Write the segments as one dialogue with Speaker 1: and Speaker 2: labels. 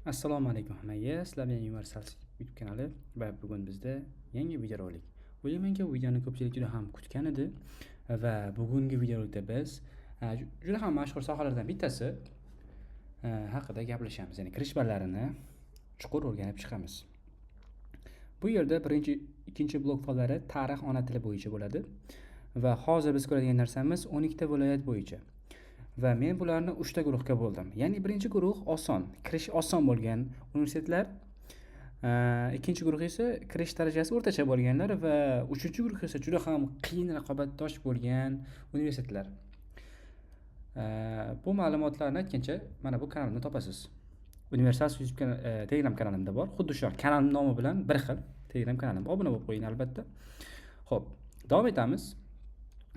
Speaker 1: Assalomu alaykum hammaga. Sizlar bilan Universal YouTube kanali va bugun bizda yangi videorolik. O'ylaymanki, bu videoni ko'pchilik juda ham kutgan edi va bugungi videorolikda biz juda ham mashhur sohalardan bittasi haqida gaplashamiz. Ya'ni kirish ballarini chuqur o'rganib chiqamiz. Bu yerda birinchi, ikkinchi blok faollari tarix ona tili bo'yicha bo'ladi va hozir biz ko'radigan narsamiz 12 ta viloyat bo'yicha. Va men bularni 3 ta guruhga bo'ldim. Ya'ni birinchi guruh oson, kirish oson bo'lgan universitetlar, ikkinchi guruh esa kirish darajasi o'rtacha bo'lganlar va uchinchi guruh esa juda ham qiyin raqobatdosh bo'lgan universitetlar. Bu ma'lumotlarni aytgancha mana bu kanalimda topasiz. Universal YouTube Telegram kanalimda bor. Xuddi shu kanal nomi bilan bir xil Telegram kanalim. Obuna bo'lib qo'ying albatta. Xo'p, davom etamiz.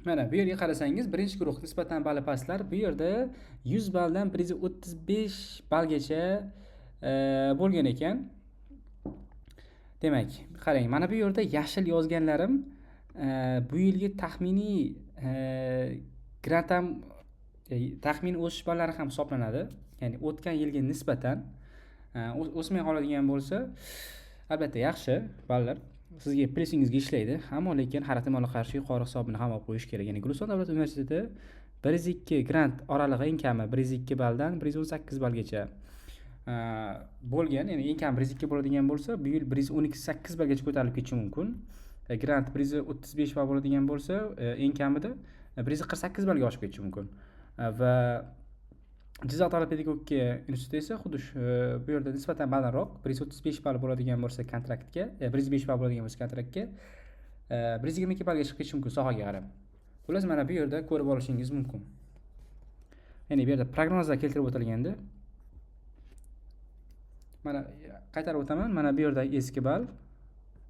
Speaker 1: Mana bu yerga qarasangiz, birinchi guruh nisbatan balli pastlar, bu yerda 100 balldan 135 ballgacha bo'lgan ekan. Demak, qarang, mana bu yerda yashil yozganlarim bu yilgi taxminiy grant ham taxminiy o'sish ballari ham hisoblanadi. Ya'ni o'tgan yilga nisbatan o'smay qoladigan bo'lsa, albatta yaxshi ballar sizga plesingizga ishlaydi, ammo lekin har ehtimolga qarshi yuqori hisobini ham olib qo'yish kerak. Ya'ni Guliston davlat universiteti 102 grant oralig'i eng kami 102 balldan 118 ballgacha bo'lgan. Ya'ni eng kam 102 bo'ladigan bo'lsa, bu yil 118 ballgacha ko'tarilib ketishi mumkin. Grant 135 ball bo'ladigan bo'lsa, eng kamida 148 ballga oshib ketishi mumkin. Va Jizzax davlat pedagogika instituti esa xuddi shu bu yerda nisbatan balandroq, 135 ball bo'ladigan bo'lsa kontraktga, 105 ball bo'ladigan bo'lsa kontraktga 122 ballga chiqib ketishi mumkin sohaga qarab. Xullas, mana bu yerda ko'rib olishingiz mumkin. Ya'ni bu yerda prognozlar keltirib o'tilganda, mana qaytarib o'taman, mana bu yerdagi eski ball,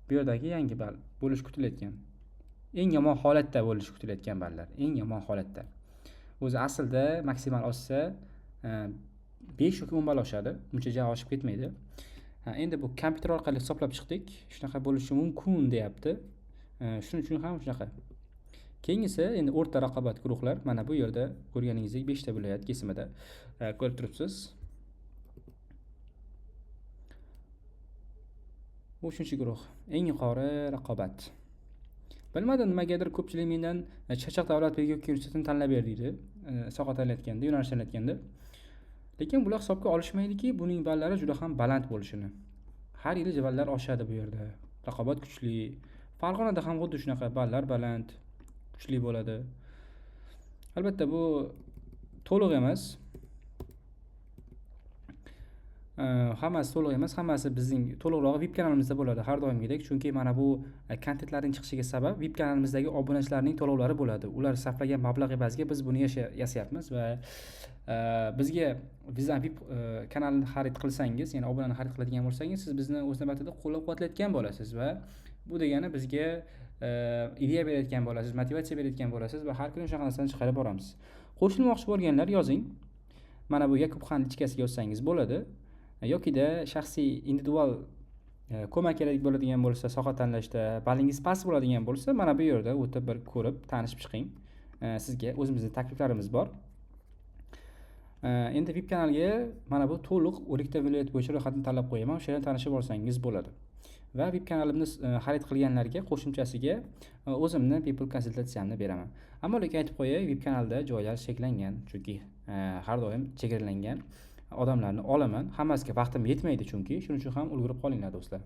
Speaker 1: bu yerdagi yangi ball bo'lish kutilayotgan. Eng yomon holatda bo'lish kutilayotgan ballar, eng yomon holatda. O'zi aslida maksimal oshsa 5 yoki 10 ball oshadi, uncha oshib ketmaydi. Endi bu kompyuter orqali hisoblab chiqdik. Shunaqa bo'lishi mumkin deyapti. Shuning uchun ham shunaqa. Keyingisi endi o'rta raqobat guruhlar. Mana bu yerda ko'rganingizdek 5 ta viloyat kesimida ko'rib turibsiz. Bu 3-guruh, eng yuqori raqobat. Bilmadim, nimagadir ko'pchilik mendan Chaqchaq davlat pedagogika universitetini tanlab ber deydi, soha tanlayotganda, yo'nalish tanlayotganda. Lekin bular hisobga olishmaydiki, buning ballari juda ham baland bo'lishini. Har yili ballar oshadi bu yerda. Raqobat kuchli. Farg'onada ham xuddi shunaqa ballar baland, kuchli bo'ladi. Albatta bu to'liq emas. Hammasi to'liq emas, hammasi bizning to'liqrog'i VIP kanalimizda bo'ladi har doimgidek, chunki mana bu kontentlarning chiqishiga sabab VIP kanalimizdagi obunachilarning to'lovlari bo'ladi. Ular sarflagan mablag' evaziga biz buni yasayapmiz va bizga bizdan VIP kanalni xarid qilsangiz, ya'ni obunani xarid qiladigan bo'lsangiz, siz bizni o'z navbatida qo'llab-quvvatlayotgan bo'lasiz va bu degani bizga ideya berayotgan bo'lasiz, motivatsiya berayotgan bo'lasiz va har kuni o'sha narsani chiqarib boramiz. Qo'shilmoqchi bo'lganlar yozing. Mana bu Yakubxon ichkasiga yozsangiz bo'ladi. Yokida shaxsiy individual ko'mak kerak bo'ladigan bo'lsa, soha tanlashda ballingiz past bo'ladigan bo'lsa, mana bu yerda o'tib bir ko'rib, tanishib chiqing. Sizga o'zimizning takliflarimiz bor. Endi VIP kanalga mana bu to'liq 12 ta viloyat bo'yicha ro'yxatni tanlab qo'yaman. O'sha yerdan tanishib olsangiz bo'ladi. Va VIP kanalimni xarid qilganlarga qo'shimchasiga o'zimni bepul konsultatsiyamni beraman. Ammo lekin aytib qo'yay, VIP kanalda joylar cheklangan, chunki har doim chegaralangan odamlarni olaman. Hammasiga vaqtim yetmaydi chunki, shuning uchun ham ulgurib qolinglar do'stlar.